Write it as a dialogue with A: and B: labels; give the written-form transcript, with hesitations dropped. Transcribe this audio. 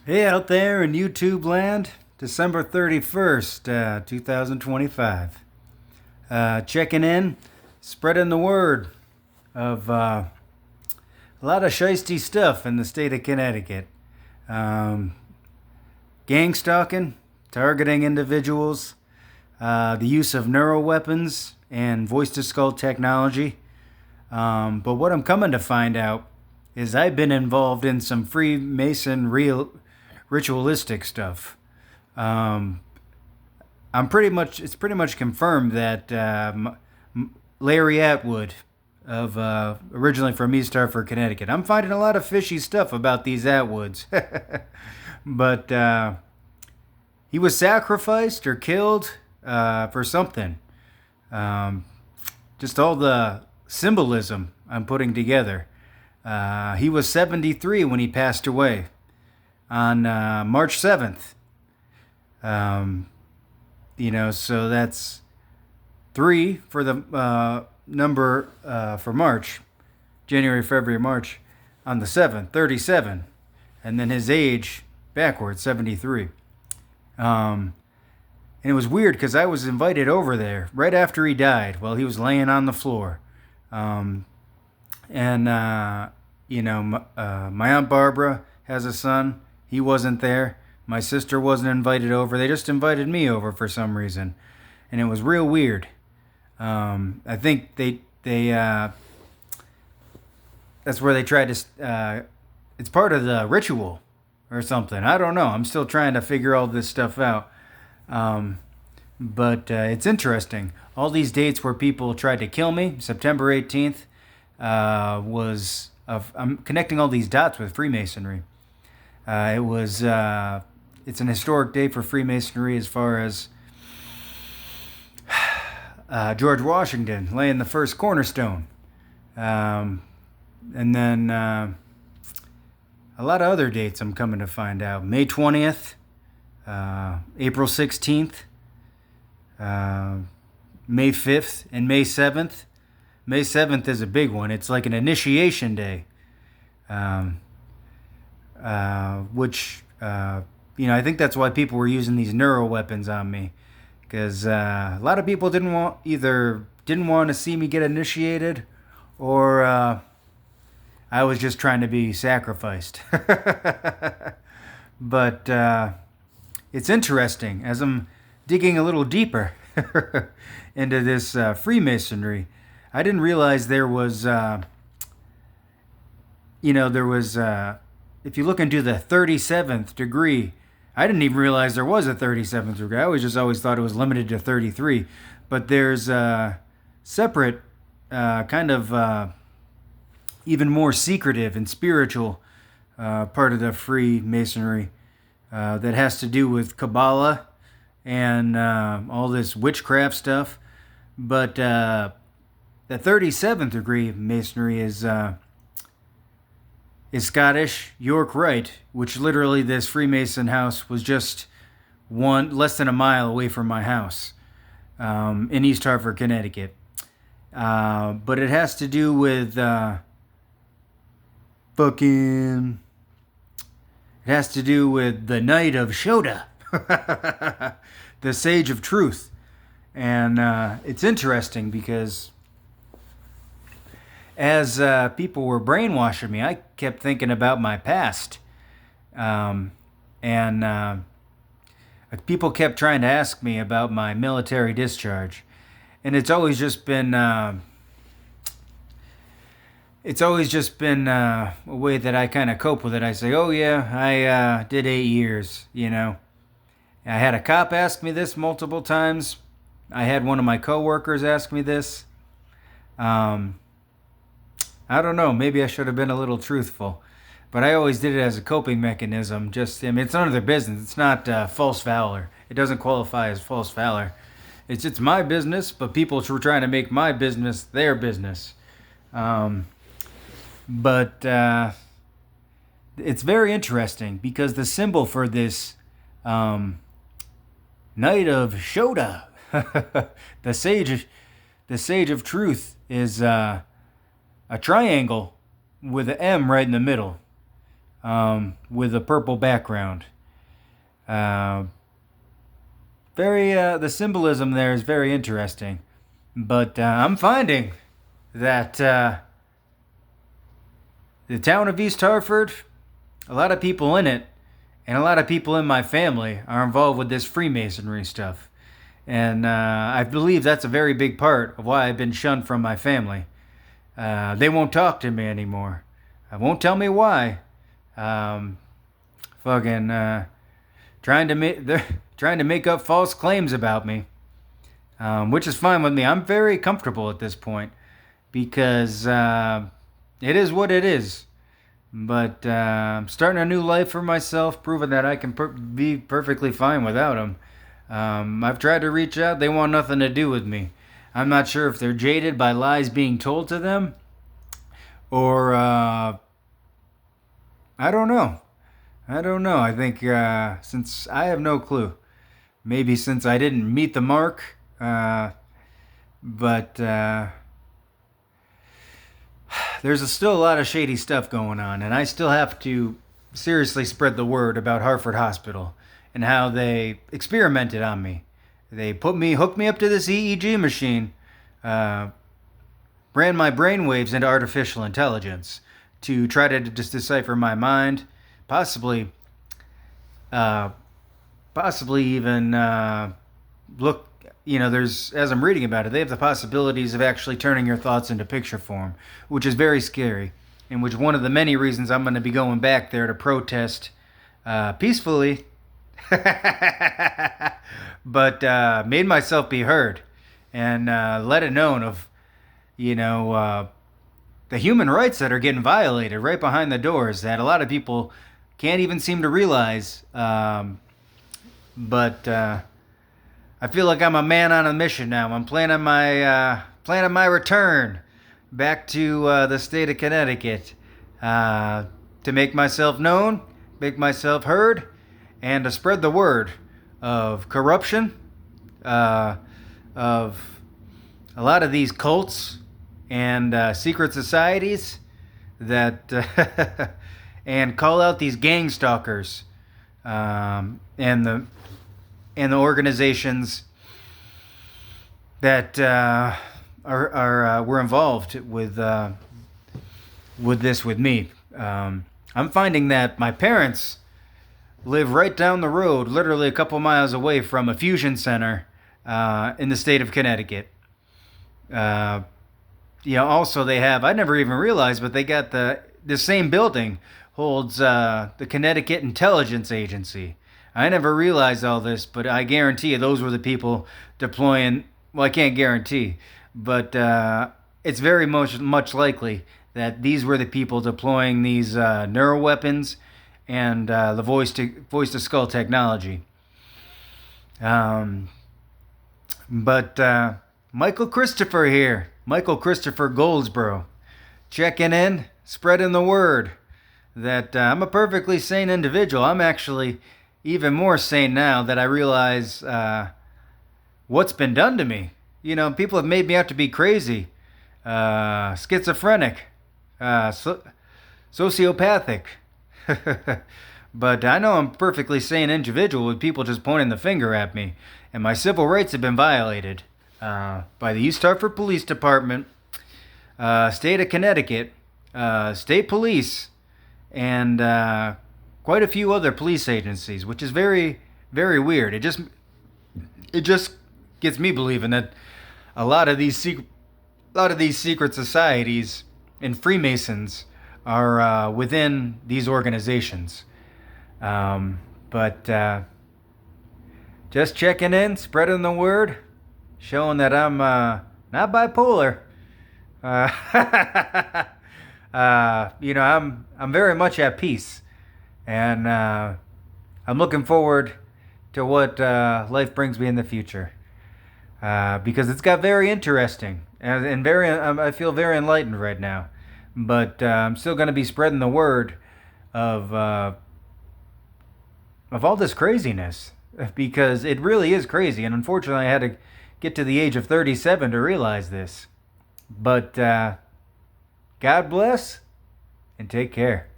A: Hey, out there in YouTube land, December 31st, 2025. Checking in, spreading the word of a lot of shisty stuff in the state of Connecticut. Um, Gang stalking, targeting individuals, the use of neural weapons, and voice to skull technology. But what I'm coming to find out is I've been involved in some Freemason ritualistic stuff. Um, it's pretty much confirmed that Larry Atwood of originally from East Hartford, Connecticut. I'm finding a lot of fishy stuff about these Atwoods, but he was sacrificed or killed for something. Um, just all the symbolism I'm putting together. He was 73 when he passed away on March 7th. So that's 3 for the number for March, January, February, March, on the 7th, 37. And then his age backwards, 73. And it was weird because I was invited over there right after he died while he was laying on the floor. My Aunt Barbara has a son. He wasn't there. My sister wasn't invited over. They just invited me over for some reason. And it was real weird. I think they that's where they tried to, it's part of the ritual or something. I don't know. I'm still trying to figure all this stuff out. But it's interesting. All these dates where people tried to kill me, September 18th, I'm connecting all these dots with Freemasonry. It's an historic day for Freemasonry as far as George Washington laying the first cornerstone. And then a lot of other dates I'm coming to find out. May 20th, April 16th, May 5th, and May 7th. May 7th is a big one. It's like an initiation day. Which I think that's why people were using these neural weapons on me, because a lot of people didn't want to see me get initiated, or I was just trying to be sacrificed. But it's interesting as I'm digging a little deeper into this Freemasonry. I didn't realize there was, if you look into the 37th degree, I didn't even realize there was a 37th degree. I always thought it was limited to 33. But there's a separate, kind of even more secretive and spiritual part of the Freemasonry that has to do with Kabbalah and all this witchcraft stuff. But the 37th degree Masonry is Scottish York Rite, which literally this Freemason house was just less than a mile away from my house in East Hartford, Connecticut. But it has to do with it has to do with the Knight of Shoda, the Sage of Truth. And it's interesting because as people were brainwashing me, I kept thinking about my past. People kept trying to ask me about my military discharge. And it's always just been a way that I kind of cope with it. I say, oh yeah, I did 8 years, I had a cop ask me this multiple times. I had one of my coworkers ask me this. I don't know, maybe I should have been a little truthful. But I always did it as a coping mechanism. It's none of their business. It's not false valor. It doesn't qualify as false valor. It's my business, but people were trying to make my business their business. But it's very interesting because the symbol for this Knight of Shoda, the Sage of Truth, is a triangle with an M right in the middle. with a purple background. The symbolism there is very interesting. But I'm finding that the town of East Hartford, a lot of people in it, and a lot of people in my family are involved with this Freemasonry stuff. And I believe that's a very big part of why I've been shunned from my family. They won't talk to me anymore. Won't tell me why. Fucking they're trying to make up false claims about me, which is fine with me. I'm very comfortable at this point because it is what it is. But I'm starting a new life for myself, proving that I can be perfectly fine without them. I've tried to reach out. They want nothing to do with me. I'm not sure if they're jaded by lies being told to them, or I don't know. I think since I have no clue. Maybe since I didn't meet the mark. But there's still a lot of shady stuff going on, and I still have to seriously spread the word about Hartford Hospital and how they experimented on me. They hooked me up to this EEG machine, ran my brainwaves into artificial intelligence to try to just decipher my mind, possibly even look. There's, as I'm reading about it, they have the possibilities of actually turning your thoughts into picture form, which is very scary, and which one of the many reasons I'm going to be going back there to protest peacefully, but made myself be heard and let it known of, the human rights that are getting violated right behind the doors that a lot of people can't even seem to realize. But I feel like I'm a man on a mission now. I'm planning my return back to the state of Connecticut to make myself known, make myself heard, and to spread the word of corruption, of a lot of these cults and secret societies that and call out these gang stalkers and the organizations that were involved with this with me. I'm finding that my parents live right down the road, literally a couple miles away from a fusion center in the state of Connecticut. Also they have, I never even realized, but they got the same building holds the Connecticut Intelligence Agency. I never realized all this, but I guarantee you those were the people deploying. Well, I can't guarantee, but it's very much likely that these were the people deploying these neural weapons and the voice to skull technology. But Michael Christopher here, Michael Christopher Goldsboro, checking in, spreading the word that I'm a perfectly sane individual. I'm actually even more sane now that I realize what's been done to me. People have made me out to be crazy, schizophrenic, sociopathic. But I know I'm a perfectly sane individual with people just pointing the finger at me. And my civil rights have been violated by the East Hartford Police Department, state of Connecticut, state police, and quite a few other police agencies, which is very, very weird. It just gets me believing that a lot of these secret societies and Freemasons are within these organizations. But just checking in, spreading the word, showing that I'm not bipolar. I'm very much at peace, and I'm looking forward to what life brings me in the future, because it's got very interesting and very. I feel very enlightened right now, but I'm still going to be spreading the word of all this craziness, because it really is crazy, and unfortunately, I had to get to the age of 37 to realize this. But God bless and take care.